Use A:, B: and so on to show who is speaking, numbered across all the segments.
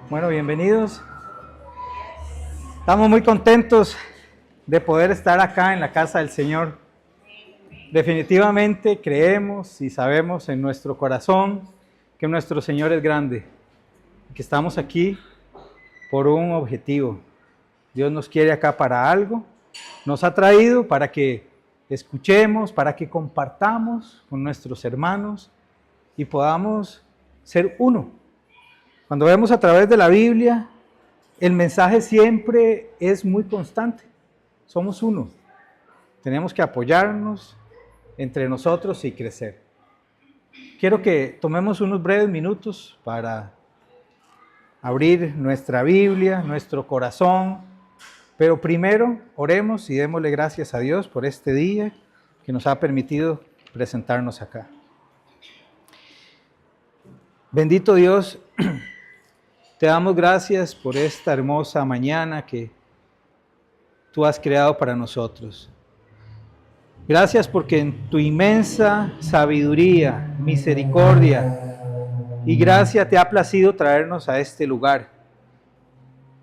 A: Bueno, bienvenidos. Estamos muy contentos de poder estar acá en la casa del Señor. Definitivamente creemos y sabemos en nuestro corazón que nuestro Señor es grande y que estamos aquí por un objetivo. Dios nos quiere acá para algo, nos ha traído para que escuchemos, para que compartamos con nuestros hermanos y podamos ser uno. Cuando vemos a través de la Biblia, el mensaje siempre es muy constante. Somos uno. Tenemos que apoyarnos entre nosotros y crecer. Quiero que tomemos unos breves minutos para abrir nuestra Biblia, nuestro corazón, pero primero oremos y démosle gracias a Dios por este día que nos ha permitido presentarnos acá. Bendito Dios, te damos gracias por esta hermosa mañana que tú has creado para nosotros. Gracias porque en tu inmensa sabiduría, misericordia y gracia te ha placido traernos a este lugar,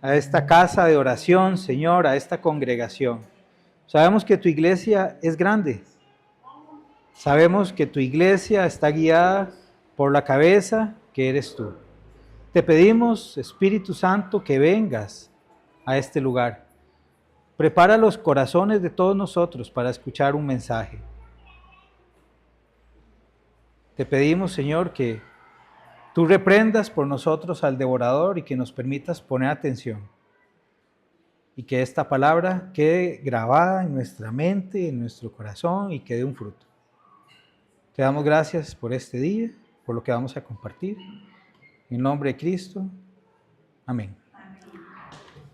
A: a esta casa de oración, Señor, a esta congregación. Sabemos que tu iglesia es grande. Sabemos que tu iglesia está guiada por la cabeza que eres tú. Te pedimos, Espíritu Santo, que vengas a este lugar. Prepara los corazones de todos nosotros para escuchar un mensaje. Te pedimos, Señor, que tú reprendas por nosotros al devorador y que nos permitas poner atención. Y que esta palabra quede grabada en nuestra mente, en nuestro corazón y que dé un fruto. Te damos gracias por este día, por lo que vamos a compartir. En nombre de Cristo, amén.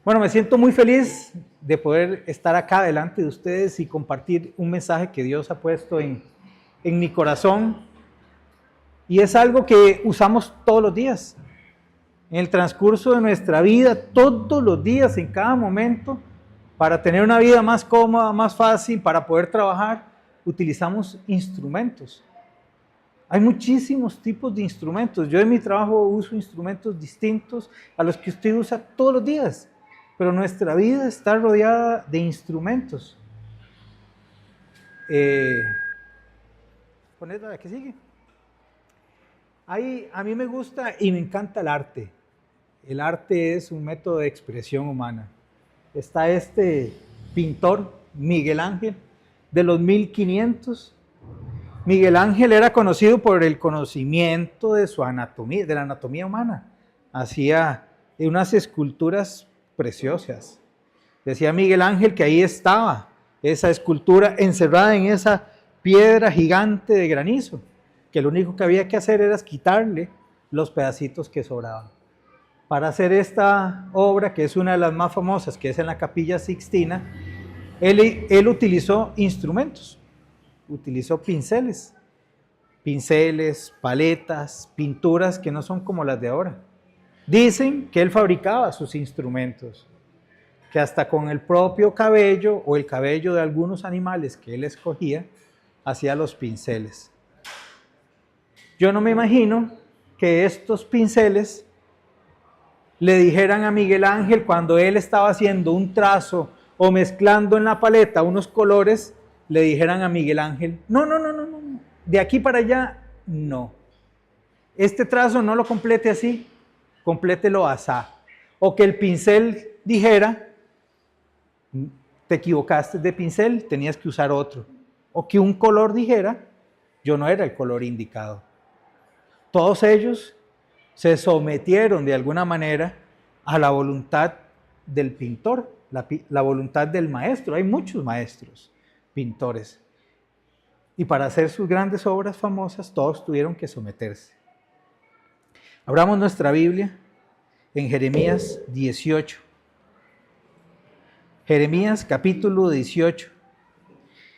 A: Bueno, me siento muy feliz de poder estar acá delante de ustedes y compartir un mensaje que Dios ha puesto en mi corazón. Y es algo que usamos todos los días. En el transcurso de nuestra vida, todos los días, en cada momento, para tener una vida más cómoda, más fácil, para poder trabajar, utilizamos instrumentos. Hay muchísimos tipos de instrumentos. Yo en mi trabajo uso instrumentos distintos a los que usted usa todos los días. Pero nuestra vida está rodeada de instrumentos. Poned la que sigue. A mí me gusta y me encanta el arte. El arte es un método de expresión humana. Está este pintor, Miguel Ángel, de los 1500. Miguel Ángel era conocido por el conocimiento de su anatomía, de la anatomía humana. Hacía unas esculturas preciosas. Decía Miguel Ángel que ahí estaba esa escultura encerrada en esa piedra gigante de granizo, que lo único que había que hacer era quitarle los pedacitos que sobraban. Para hacer esta obra, que es una de las más famosas, que es en la Capilla Sixtina, él utilizó instrumentos. Utilizó pinceles, paletas, pinturas que no son como las de ahora. Dicen que él fabricaba sus instrumentos, que hasta con el propio cabello o el cabello de algunos animales que él escogía, hacía los pinceles. Yo no me imagino que estos pinceles le dijeran a Miguel Ángel cuando él estaba haciendo un trazo o mezclando en la paleta unos colores, le dijeran a Miguel Ángel, no, de aquí para allá, no. Este trazo no lo complete así, complételo asá. O que el pincel dijera, te equivocaste de pincel, tenías que usar otro. O que un color dijera, yo no era el color indicado. Todos ellos se sometieron de alguna manera a la voluntad del pintor, la voluntad del maestro. Hay muchos maestros pintores. Y para hacer sus grandes obras famosas, todos tuvieron que someterse. Abramos nuestra Biblia en Jeremías 18. Jeremías capítulo 18,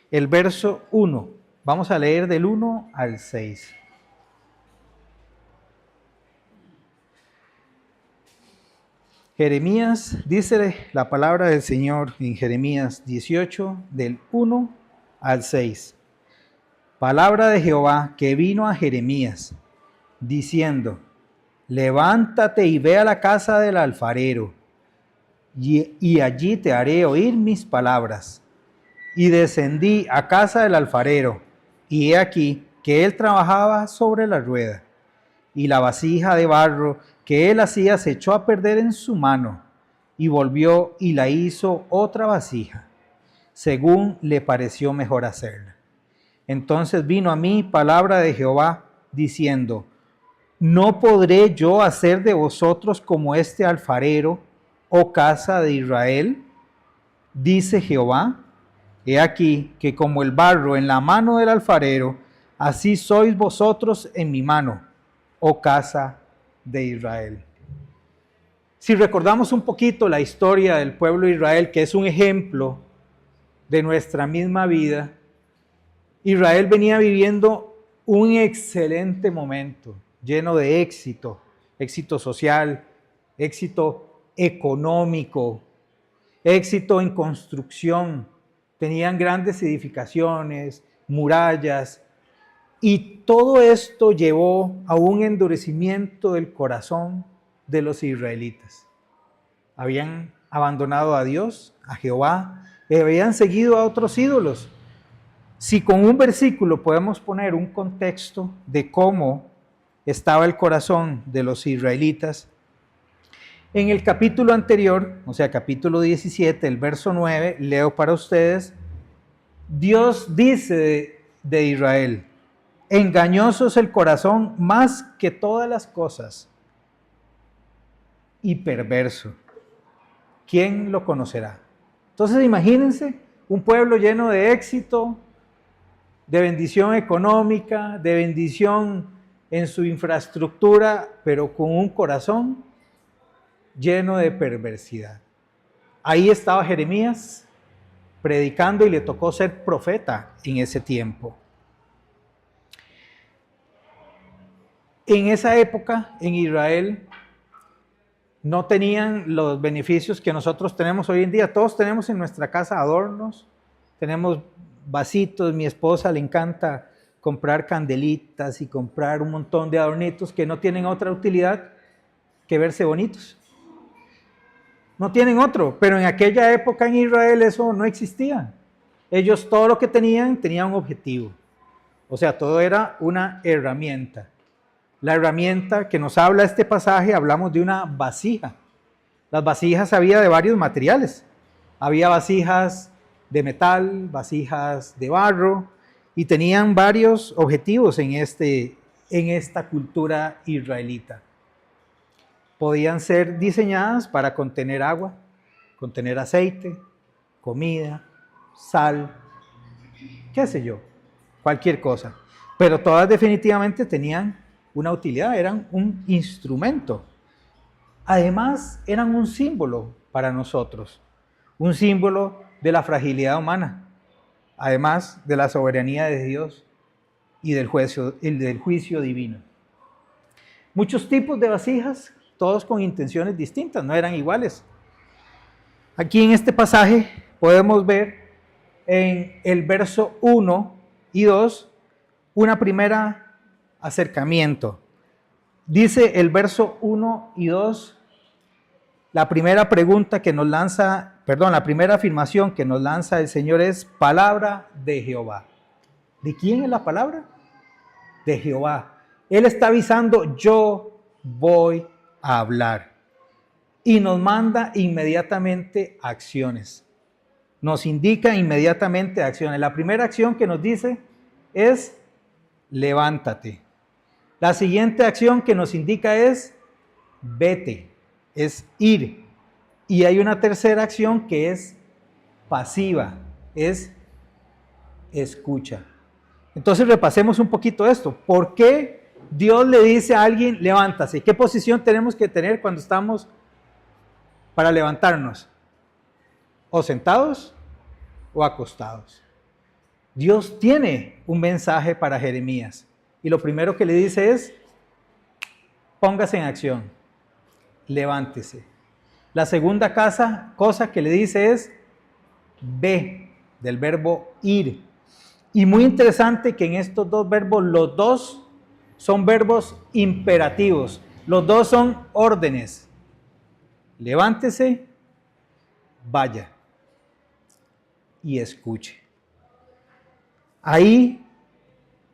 A: el verso 1. Vamos a leer del 1 al 6. Jeremías, dice la palabra del Señor en Jeremías 18, del 1 al 6. Palabra de Jehová que vino a Jeremías, diciendo: levántate y ve a la casa del alfarero, y allí te haré oír mis palabras. Y descendí a casa del alfarero, y he aquí que él trabajaba sobre la rueda, y la vasija de barro que él hacía se echó a perder en su mano, y volvió y la hizo otra vasija, según le pareció mejor hacerla. Entonces vino a mí palabra de Jehová, diciendo: ¿no podré yo hacer de vosotros como este alfarero, oh casa de Israel? Dice Jehová: he aquí que como el barro en la mano del alfarero, así sois vosotros en mi mano, oh casa de Israel. Si recordamos un poquito la historia del pueblo de Israel, que es un ejemplo de nuestra misma vida, Israel venía viviendo un excelente momento, lleno de éxito, éxito social, éxito económico, éxito en construcción. Tenían grandes edificaciones, murallas, y todo esto llevó a un endurecimiento del corazón de los israelitas. Habían abandonado a Dios, a Jehová, y habían seguido a otros ídolos. Si con un versículo podemos poner un contexto de cómo estaba el corazón de los israelitas, en el capítulo anterior, o sea, capítulo 17, el verso 9, leo para ustedes: Dios dice de Israel: engañoso es el corazón más que todas las cosas, y perverso. ¿Quién lo conocerá? Entonces imagínense un pueblo lleno de éxito, de bendición económica, de bendición en su infraestructura, pero con un corazón lleno de perversidad. Ahí estaba Jeremías predicando y le tocó ser profeta en ese tiempo. En esa época, en Israel, no tenían los beneficios que nosotros tenemos hoy en día. Todos tenemos en nuestra casa adornos, tenemos vasitos. Mi esposa le encanta comprar candelitas y comprar un montón de adornitos que no tienen otra utilidad que verse bonitos. No tienen otro, pero en aquella época en Israel eso no existía. Ellos todo lo que tenían un objetivo. O sea, todo era una herramienta. La herramienta que nos habla este pasaje, hablamos de una vasija. Las vasijas había de varios materiales. Había vasijas de metal, vasijas de barro, y tenían varios objetivos en esta cultura israelita. Podían ser diseñadas para contener agua, contener aceite, comida, sal, qué sé yo, cualquier cosa. Pero todas definitivamente tenían una utilidad, eran un instrumento. Además, eran un símbolo para nosotros, un símbolo de la fragilidad humana, además de la soberanía de Dios y del juicio divino. Muchos tipos de vasijas, todos con intenciones distintas, no eran iguales. Aquí en este pasaje podemos ver en el verso 1 y 2 una primera acercamiento. Dice el verso 1 y 2, la primera pregunta que nos lanza, la primera afirmación que nos lanza el Señor es: palabra de Jehová. ¿De quién es la palabra? De Jehová. Él está avisando: yo voy a hablar. Y nos manda inmediatamente acciones. Nos indica inmediatamente acciones. La primera acción que nos dice es: levántate. La siguiente acción que nos indica es: vete, es ir. Y hay una tercera acción que es pasiva, es escucha. Entonces repasemos un poquito esto. ¿Por qué Dios le dice a alguien: levántase? ¿Qué posición tenemos que tener cuando estamos para levantarnos? ¿O sentados o acostados? Dios tiene un mensaje para Jeremías. Y lo primero que le dice es: póngase en acción, levántese. La segunda cosa que le dice es: ve, del verbo ir. Y muy interesante que en estos dos verbos, los dos son verbos imperativos. Los dos son órdenes. Levántese, vaya y escuche. Ahí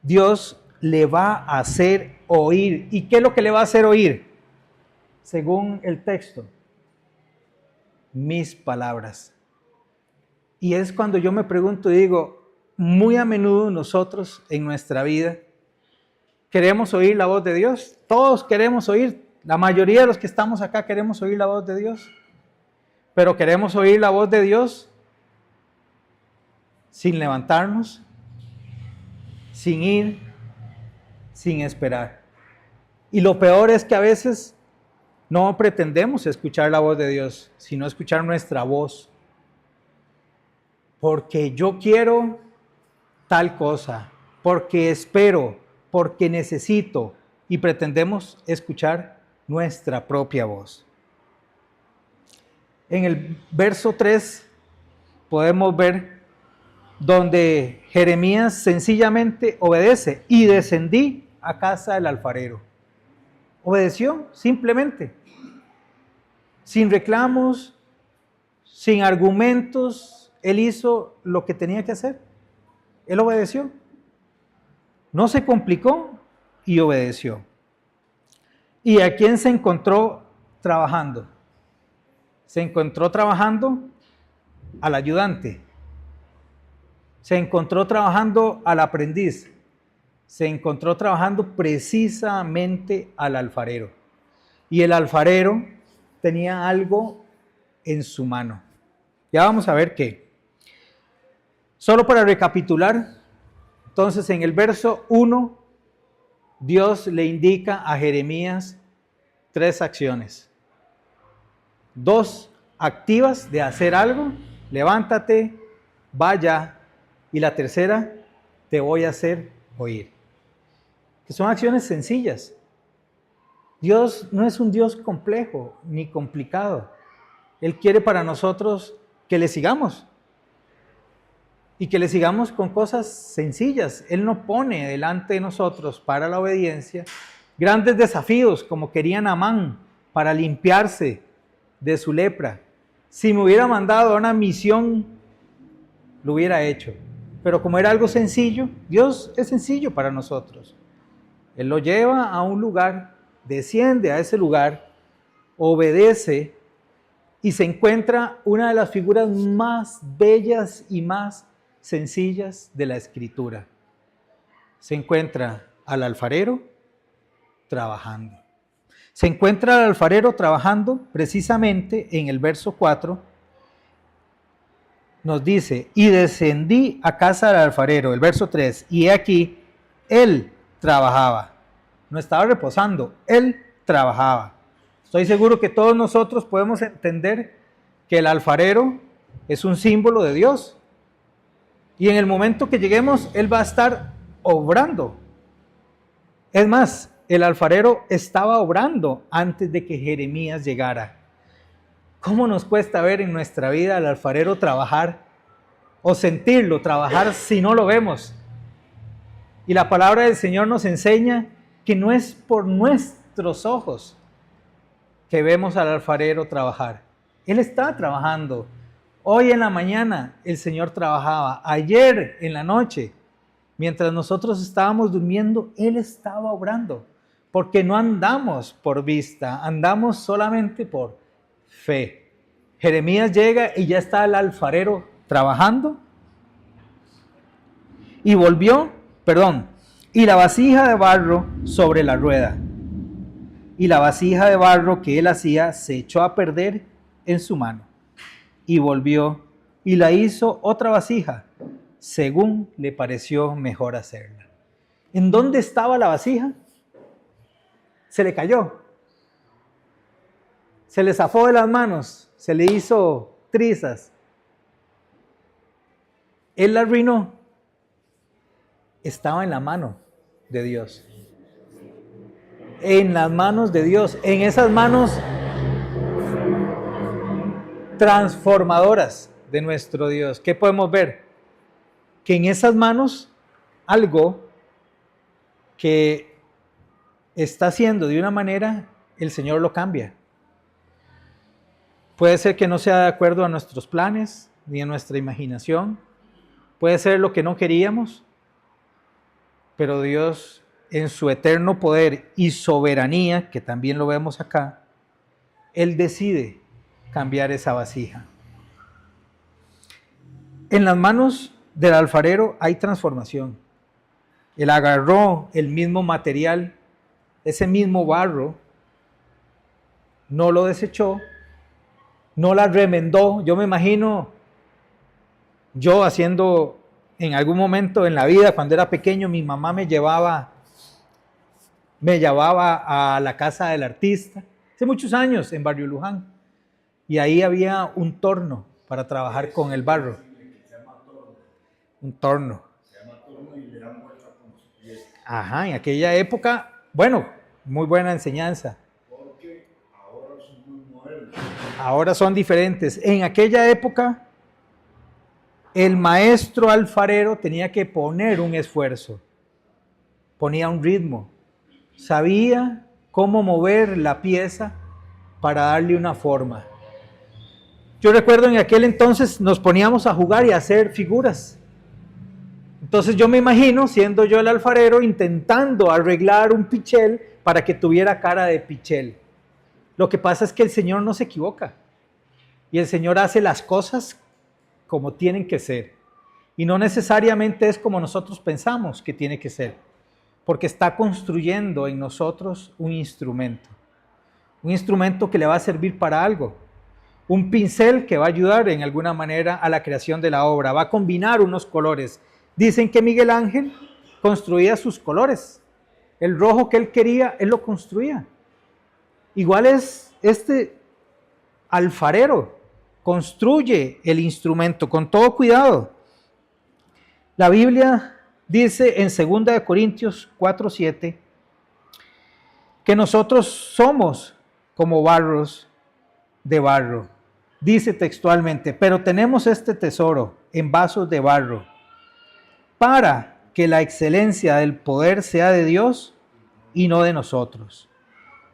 A: Dios le va a hacer oír. ¿Y qué es lo que le va a hacer oír? Según el texto, mis palabras. Y es cuando yo me pregunto y digo, muy a menudo nosotros en nuestra vida queremos oír la voz de Dios. Todos queremos oír, la mayoría de los que estamos acá queremos oír la voz de Dios. Pero queremos oír la voz de Dios sin levantarnos, sin ir, sin esperar. Y lo peor es que a veces no pretendemos escuchar la voz de Dios, sino escuchar nuestra voz. Porque yo quiero tal cosa, porque espero, porque necesito, y pretendemos escuchar nuestra propia voz. En el verso 3 podemos ver donde Jeremías sencillamente obedece y descendí a casa del alfarero. Obedeció simplemente, sin reclamos, sin argumentos. Él hizo lo que tenía que hacer. Él obedeció. No se complicó y obedeció. ¿Y a quién se encontró trabajando? Se encontró trabajando al ayudante. Se encontró trabajando al aprendiz. Se encontró trabajando precisamente al alfarero. Y el alfarero tenía algo en su mano. Ya vamos a ver qué. Solo para recapitular, entonces en el verso 1, Dios le indica a Jeremías 3 acciones. 2 activas de hacer algo, levántate, vaya, y la tercera, te voy a hacer oír. Que son acciones sencillas. Dios no es un Dios complejo ni complicado. Él quiere para nosotros que le sigamos. Y que le sigamos con cosas sencillas. Él no pone delante de nosotros para la obediencia grandes desafíos como quería Naamán para limpiarse de su lepra. Si me hubiera mandado a una misión, lo hubiera hecho. Pero como era algo sencillo, Dios es sencillo para nosotros. Él lo lleva a un lugar, desciende a ese lugar, obedece y se encuentra una de las figuras más bellas y más sencillas de la Escritura. Se encuentra al alfarero trabajando. Se encuentra al alfarero trabajando precisamente en el verso 4. Nos dice, y descendí a casa del alfarero, el verso 3, y he aquí, él trabajaba. No estaba reposando, él trabajaba. Estoy seguro que todos nosotros podemos entender que el alfarero es un símbolo de Dios. Y en el momento que lleguemos, él va a estar obrando. Es más, el alfarero estaba obrando antes de que Jeremías llegara. ¿Cómo nos cuesta ver en nuestra vida al alfarero trabajar o sentirlo trabajar si no lo vemos? Y la palabra del Señor nos enseña que no es por nuestros ojos que vemos al alfarero trabajar. Él está trabajando. Hoy en la mañana el Señor trabajaba. Ayer en la noche, mientras nosotros estábamos durmiendo, Él estaba obrando. Porque no andamos por vista, andamos solamente por fe. Jeremías llega y ya está el alfarero trabajando. Y y la vasija de barro sobre la rueda. Y la vasija de barro que él hacía se echó a perder en su mano. Y volvió y la hizo otra vasija, según le pareció mejor hacerla. ¿En dónde estaba la vasija? Se le cayó. Se le zafó de las manos, se le hizo trizas. Él la arruinó. Estaba en la mano de Dios. En las manos de Dios, en esas manos transformadoras de nuestro Dios. ¿Qué podemos ver? Que en esas manos algo que está haciendo de una manera el Señor lo cambia. Puede ser que no sea de acuerdo a nuestros planes ni a nuestra imaginación. Puede ser lo que no queríamos, pero Dios, en su eterno poder y soberanía, que también lo vemos acá, Él decide cambiar esa vasija. En las manos del alfarero hay transformación. Él agarró el mismo material, ese mismo barro, no lo desechó, no la remendó. Yo me imagino yo haciendo en algún momento en la vida, cuando era pequeño, mi mamá me llevaba a la casa del artista, hace muchos años en Barrio Luján, y ahí había un torno para trabajar con el barro. Un torno. Ajá, en aquella época, bueno, muy buena enseñanza.
B: Porque ahora son muy modernos.
A: Ahora son diferentes. En aquella época, el maestro alfarero tenía que poner un esfuerzo, ponía un ritmo, sabía cómo mover la pieza para darle una forma. Yo recuerdo en aquel entonces nos poníamos a jugar y a hacer figuras. Entonces yo me imagino, siendo yo el alfarero, intentando arreglar un pichel para que tuviera cara de pichel. Lo que pasa es que el Señor no se equivoca. Y el Señor hace las cosas como tienen que ser. Y no necesariamente es como nosotros pensamos que tiene que ser. Porque está construyendo en nosotros un instrumento. Un instrumento que le va a servir para algo. Un pincel que va a ayudar en alguna manera a la creación de la obra. Va a combinar unos colores. Dicen que Miguel Ángel construía sus colores. El rojo que él quería, él lo construía. Igual es este alfarero. Construye el instrumento con todo cuidado. La Biblia dice en 2 Corintios 4:7 que nosotros somos como barros de barro. Dice textualmente, pero tenemos este tesoro en vasos de barro, para que la excelencia del poder sea de Dios y no de nosotros.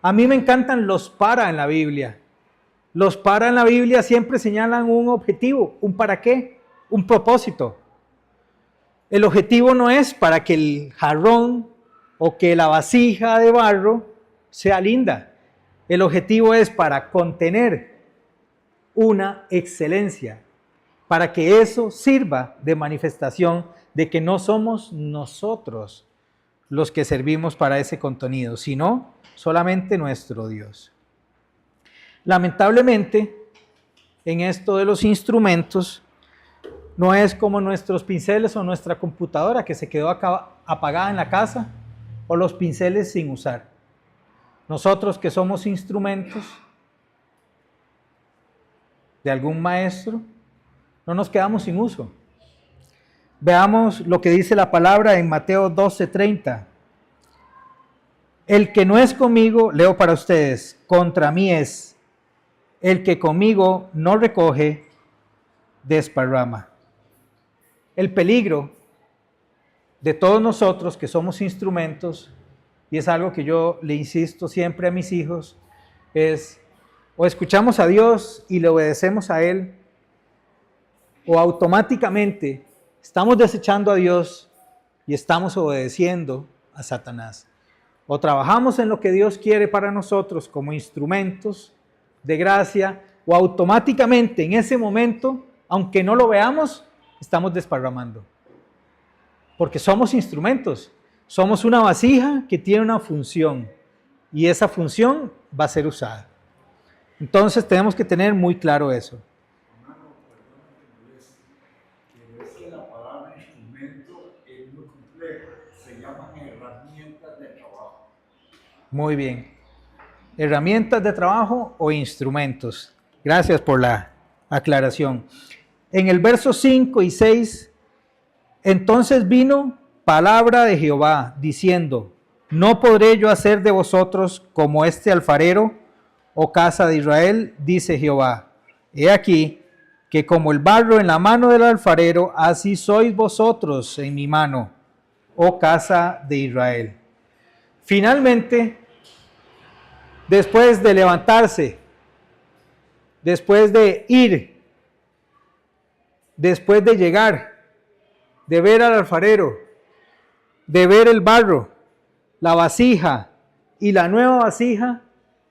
A: A mí me encantan los para en la Biblia. Los para en la Biblia siempre señalan un objetivo, un para qué, un propósito. El objetivo no es para que el jarrón o que la vasija de barro sea linda. El objetivo es para contener una excelencia, para que eso sirva de manifestación de que no somos nosotros los que servimos para ese contenido, sino solamente nuestro Dios. Lamentablemente, en esto de los instrumentos, no es como nuestros pinceles o nuestra computadora que se quedó apagada en la casa, o los pinceles sin usar. Nosotros que somos instrumentos de algún maestro, no nos quedamos sin uso. Veamos lo que dice la palabra en Mateo 12:30. El que no es conmigo, leo para ustedes, contra mí es. El que conmigo no recoge, desparrama. El peligro de todos nosotros que somos instrumentos, y es algo que yo le insisto siempre a mis hijos, es o escuchamos a Dios y le obedecemos a Él, o automáticamente estamos desechando a Dios y estamos obedeciendo a Satanás. O trabajamos en lo que Dios quiere para nosotros como instrumentos de gracia, o automáticamente en ese momento, aunque no lo veamos, estamos desparramando. Porque somos instrumentos, somos una vasija que tiene una función y esa función va a ser usada. Entonces tenemos que tener muy claro eso.
B: Hermano, perdón que moleste, pero es que la palabra instrumento es muy compleja. Se llaman herramientas de trabajo.
A: Muy bien. Herramientas de trabajo o instrumentos. Gracias por la aclaración. En el verso 5 y 6, entonces vino palabra de Jehová diciendo, no podré yo hacer de vosotros como este alfarero, oh casa de Israel, dice Jehová. He aquí que como el barro en la mano del alfarero, así sois vosotros en mi mano, oh casa de Israel. Finalmente, después de levantarse, después de ir, después de llegar, de ver al alfarero, de ver el barro, la vasija y la nueva vasija,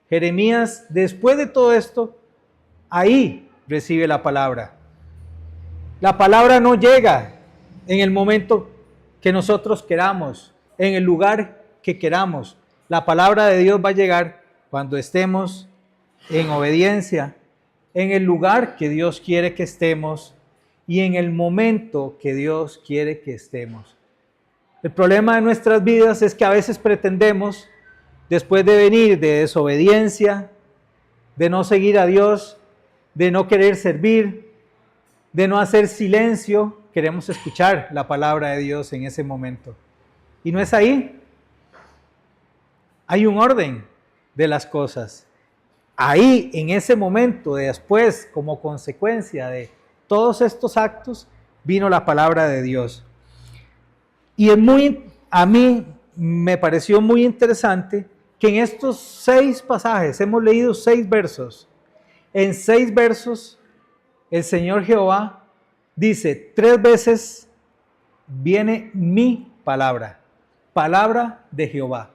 A: Jeremías, después de todo esto, ahí recibe la palabra. La palabra no llega en el momento que nosotros queramos, en el lugar que queramos. La palabra de Dios va a llegar cuando estemos en obediencia, en el lugar que Dios quiere que estemos y en el momento que Dios quiere que estemos. El problema de nuestras vidas es que a veces pretendemos, después de venir de desobediencia, de no seguir a Dios, de no querer servir, de no hacer silencio, queremos escuchar la palabra de Dios en ese momento. Y no es ahí. Hay un orden de las cosas. Ahí, en ese momento, después, como consecuencia de todos estos actos, vino la palabra de Dios. Y a mí me pareció muy interesante que en estos 6 pasajes, hemos leído 6 versos, en 6 versos el Señor Jehová dice 3 veces, viene mi palabra, palabra de Jehová,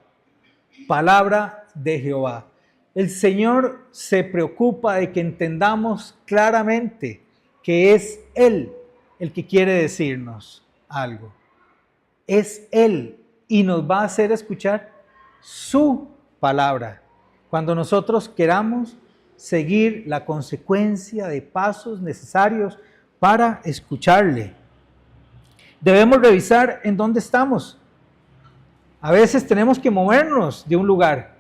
A: palabra de Jehová. El Señor se preocupa de que entendamos claramente que es Él el que quiere decirnos algo. Es Él y nos va a hacer escuchar su palabra. Cuando nosotros queramos seguir la consecuencia de pasos necesarios para escucharle. Debemos revisar en dónde estamos. A veces tenemos que movernos de un lugar.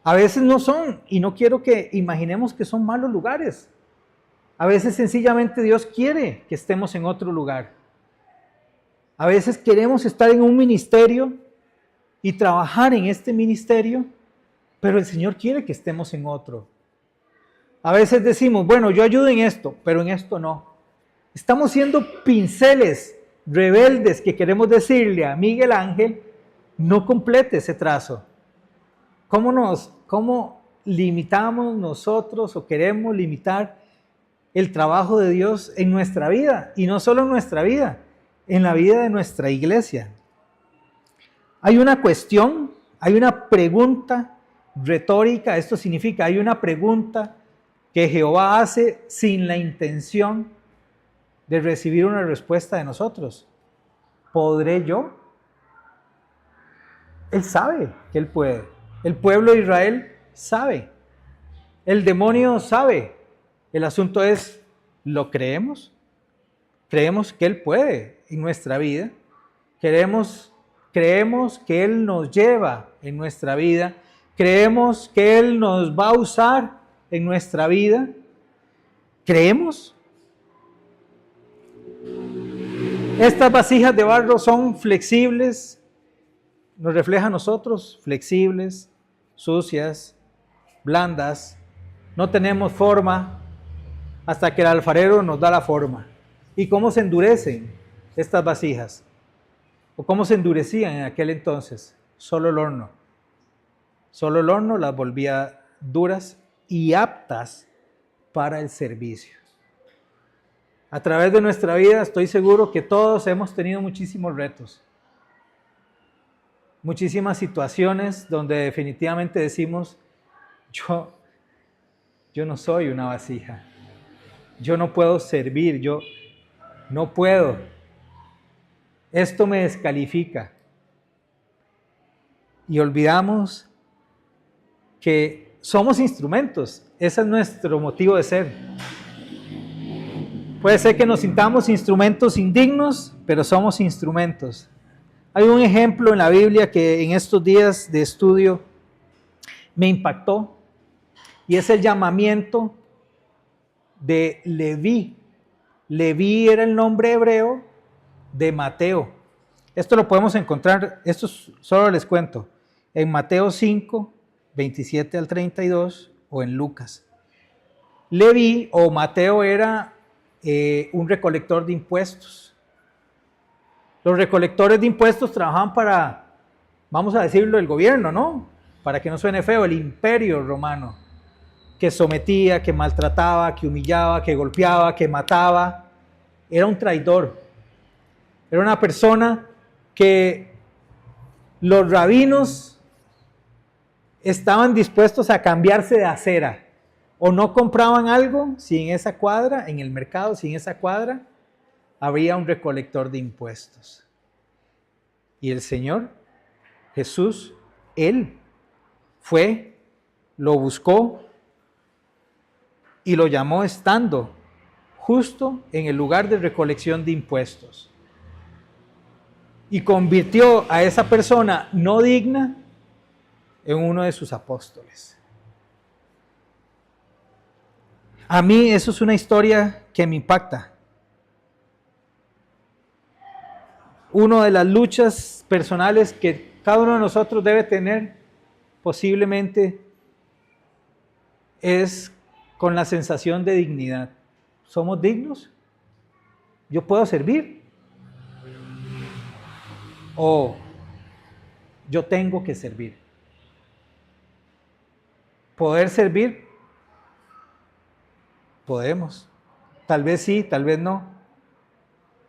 A: A veces no son, y no quiero que imaginemos que son malos lugares. A veces sencillamente Dios quiere que estemos en otro lugar. A veces queremos estar en un ministerio y trabajar en este ministerio, pero el Señor quiere que estemos en otro. A veces decimos, bueno, yo ayudo en esto, pero en esto no. Estamos siendo pinceles rebeldes que queremos decirle a Miguel Ángel, no complete ese trazo. ¿Cómo limitamos nosotros o queremos limitar el trabajo de Dios en nuestra vida? Y no solo en nuestra vida, en la vida de nuestra iglesia. Hay una cuestión, hay una pregunta retórica, esto significa, hay una pregunta que Jehová hace sin la intención de recibir una respuesta de nosotros. ¿Podré yo? Él sabe que Él puede. El pueblo de Israel sabe. El demonio sabe. El asunto es, ¿lo creemos? ¿Creemos que Él puede en nuestra vida? ¿Creemos que Él nos lleva en nuestra vida? ¿Creemos que Él nos va a usar en nuestra vida? ¿Creemos? Estas vasijas de barro son flexibles, nos refleja a nosotros, flexibles, sucias, blandas, no tenemos forma hasta que el alfarero nos da la forma. ¿Y cómo se endurecen estas vasijas? ¿O cómo se endurecían en aquel entonces? Solo el horno. Solo el horno las volvía duras y aptas para el servicio. A través de nuestra vida estoy seguro que todos hemos tenido muchísimos retos. Muchísimas situaciones donde definitivamente decimos, yo no soy una vasija. Yo no puedo servir, yo no puedo. Esto me descalifica. Y olvidamos que somos instrumentos. Ese es nuestro motivo de ser. Puede ser que nos sintamos instrumentos indignos, pero somos instrumentos. Hay un ejemplo en la Biblia que en estos días de estudio me impactó, y es el llamamiento de Leví. Leví era el nombre hebreo de Mateo. Esto lo podemos encontrar, esto solo les cuento, en Mateo 5, 27 al 32 o en Lucas. Leví o Mateo era un recolector de impuestos. Los recolectores de impuestos trabajaban para, vamos a decirlo, el gobierno, ¿no? para que no suene feo, el imperio romano, que sometía, que maltrataba, que humillaba, que golpeaba, que mataba, era un traidor. Era una persona que los rabinos estaban dispuestos a cambiarse de acera, o no compraban algo si en esa cuadra, en el mercado, si en esa cuadra habría un recolector de impuestos. Y el Señor Jesús, Él fue, lo buscó y lo llamó estando justo en el lugar de recolección de impuestos. Y convirtió a esa persona no digna en uno de sus apóstoles. A mí eso es una historia que me impacta. Una de las luchas personales que cada uno de nosotros debe tener posiblemente es con la sensación de dignidad. ¿Somos dignos? ¿Yo puedo servir? ¿O yo tengo que servir? ¿Poder servir? Podemos. Tal vez sí, tal vez no.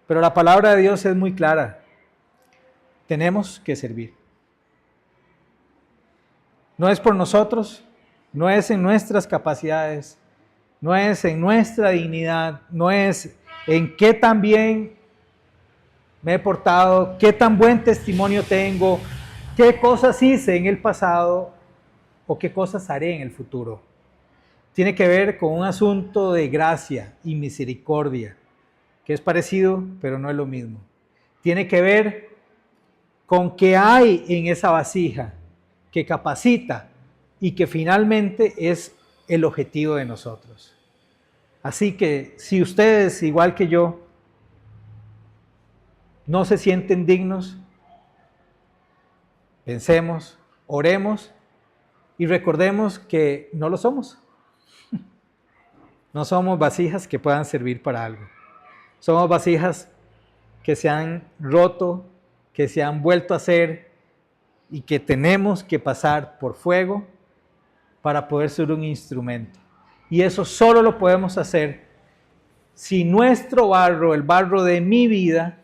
A: Pero la palabra de Dios es muy clara. Tenemos que servir. No es por nosotros, no es en nuestras capacidades, no es en nuestra dignidad, no es en qué tan bien me he portado, qué tan buen testimonio tengo, qué cosas hice en el pasado o qué cosas haré en el futuro. Tiene que ver con un asunto de gracia y misericordia, que es parecido, pero no es lo mismo. Tiene que ver con qué hay en esa vasija que capacita y que finalmente es el objetivo de nosotros. Así que si ustedes, igual que yo, no se sienten dignos, pensemos, oremos y recordemos que no lo somos. No somos vasijas que puedan servir para algo. Somos vasijas que se han roto, que se han vuelto a hacer y que tenemos que pasar por fuego para poder ser un instrumento. Y eso solo lo podemos hacer si nuestro barro, el barro de mi vida,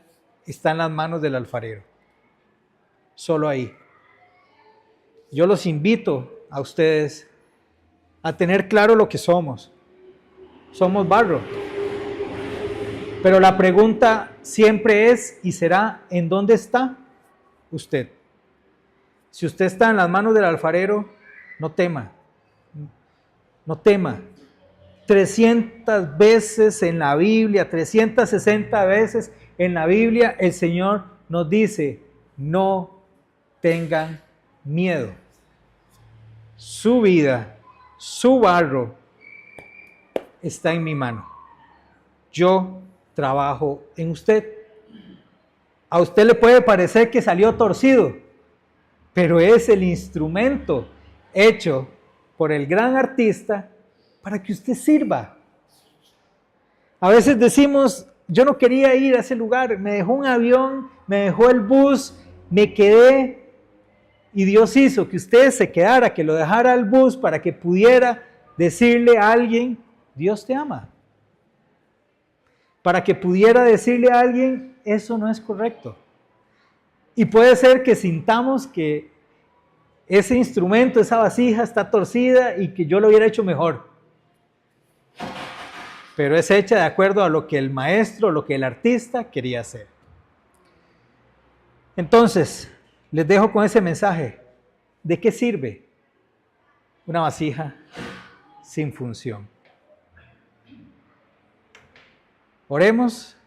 A: está en las manos del alfarero. Solo ahí. Yo los invito a ustedes a tener claro lo que somos. Somos barro. Pero la pregunta siempre es y será, ¿en dónde está usted? Si usted está en las manos del alfarero, no tema. No tema. 300 veces en la Biblia, 360 veces en la Biblia, el Señor nos dice, no tengan miedo. Su vida, su barro, está en mi mano. Yo trabajo en usted. A usted le puede parecer que salió torcido, pero es el instrumento hecho por el gran artista para que usted sirva. A veces decimos, yo no quería ir a ese lugar, me dejó un avión, me dejó el bus, me quedé y Dios hizo que usted se quedara, que lo dejara al bus para que pudiera decirle a alguien, Dios te ama. Para que pudiera decirle a alguien, eso no es correcto. Y puede ser que sintamos que ese instrumento, esa vasija está torcida y que yo lo hubiera hecho mejor. Pero es hecha de acuerdo a lo que el maestro, lo que el artista quería hacer. Entonces, les dejo con ese mensaje. ¿De qué sirve una vasija sin función? Oremos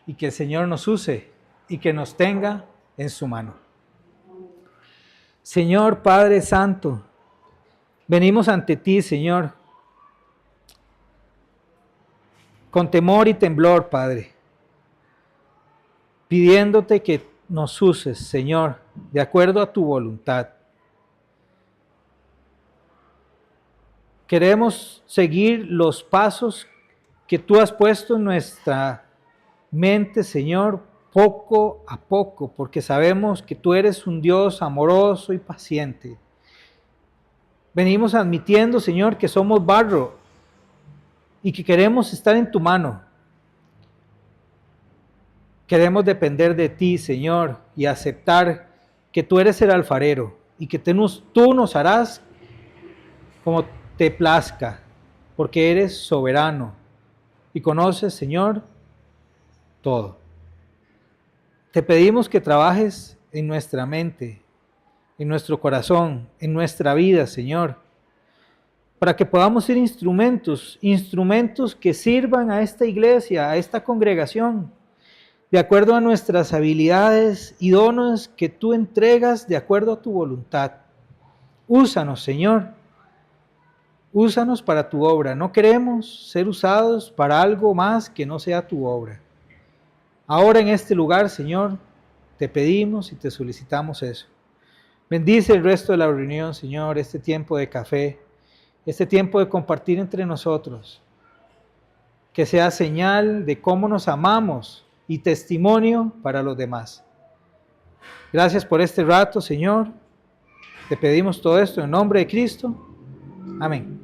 A: y que el Señor nos use y que nos tenga en su mano. Señor Padre Santo, venimos ante ti, Señor, con temor y temblor, Padre, pidiéndote que nos uses, Señor, de acuerdo a tu voluntad. Queremos seguir los pasos que tú has puesto en nuestra mente, Señor, poco a poco, porque sabemos que tú eres un Dios amoroso y paciente, Venimos admitiendo, Señor, que somos barro y que queremos estar en tu mano. Queremos depender de ti, Señor, y aceptar que tú eres el alfarero y que tú nos harás como te plazca, porque eres soberano y conoces, Señor, todo. Te pedimos que trabajes en nuestra mente, en nuestro corazón, en nuestra vida, Señor, para que podamos ser instrumentos que sirvan a esta iglesia, a esta congregación, de acuerdo a nuestras habilidades y dones que tú entregas de acuerdo a tu voluntad. Úsanos, Señor. Úsanos para tu obra. No queremos ser usados para algo más que no sea tu obra. Ahora en este lugar, Señor, te pedimos y te solicitamos eso. Bendice el resto de la reunión, Señor, este tiempo de café, este tiempo de compartir entre nosotros. Que sea señal de cómo nos amamos y testimonio para los demás. Gracias por este rato, Señor. Te pedimos todo esto en nombre de Cristo. Amén.